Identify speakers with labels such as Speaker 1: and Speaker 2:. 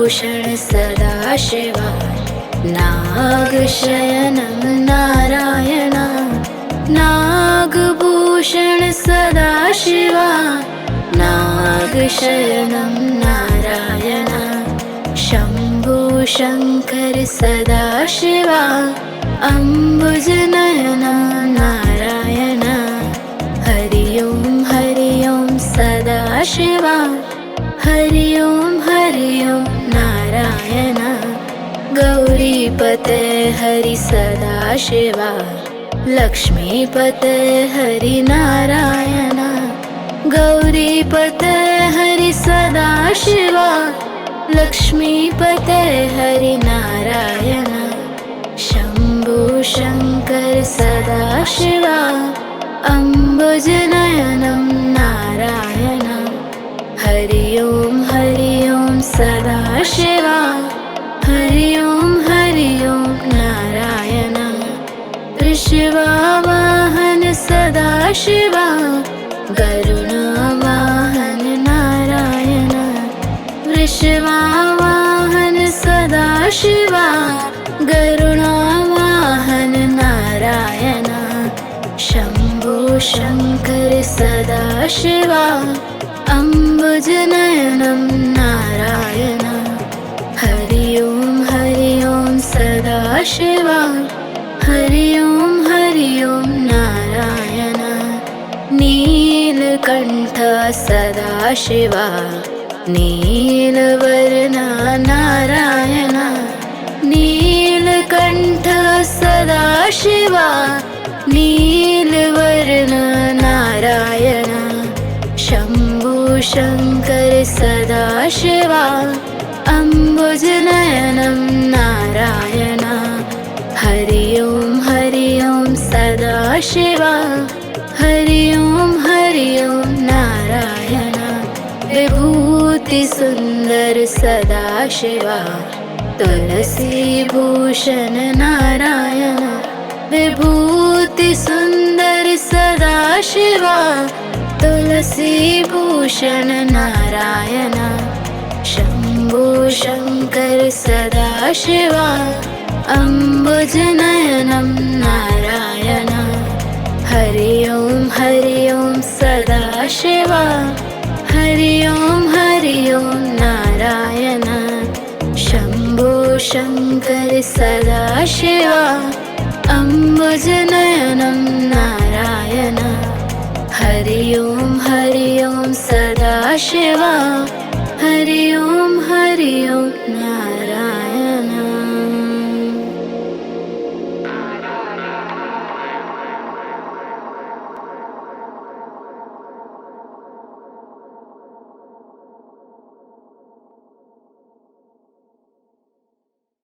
Speaker 1: Nagabhushan Sadashiva नागशयनं Narayana Nagabhushan Sadashiva नागशयनं Narayana Shambho Shankar Sadashiva अम्बुजनयनं Narayan Hari Om Sadashiva Hari Om Narayana गौरीपते Hari Sadashiva लक्ष्मीपते Hari Narayan गौरीपते Hari Sadashiva लक्ष्मीपते Hari Narayan Shambho Shankar Sadashiva अम्बुजनयनं Narayan Hari Om Sadashiva Hari Om Narayana वृषभावाहन Sadashiva गरुडवाहन Narayana वृषभावाहन Sadashiva गरुडवाहन Narayana Shambho Shankar Sadashiva अम्बुजनयनं Narayan Hari Om Sadashiva Hari Om Narayana Neelkanth Sadashiva नीलवर्ण Narayana Neelkanth Sadashiva नीलवर्ण Narayana Shambho Shankar Sadashiva अम्बुजनयनं Narayan Hari Om Sadashiva Hari Om Narayana विभूतिसुन्दर Sadashiva तुलसीभूषण Narayana विभूतिसुन्दर Sadashiva तुलसीभूषण Narayana Shambho Shankar Sadashiva अम्बुजनयनं Narayan Hari Om Sadashiva Hari Om Narayana Shambho Shankar Sadashiva अम्बुजनयनं Narayan Hari Om Sadashiva Hari Om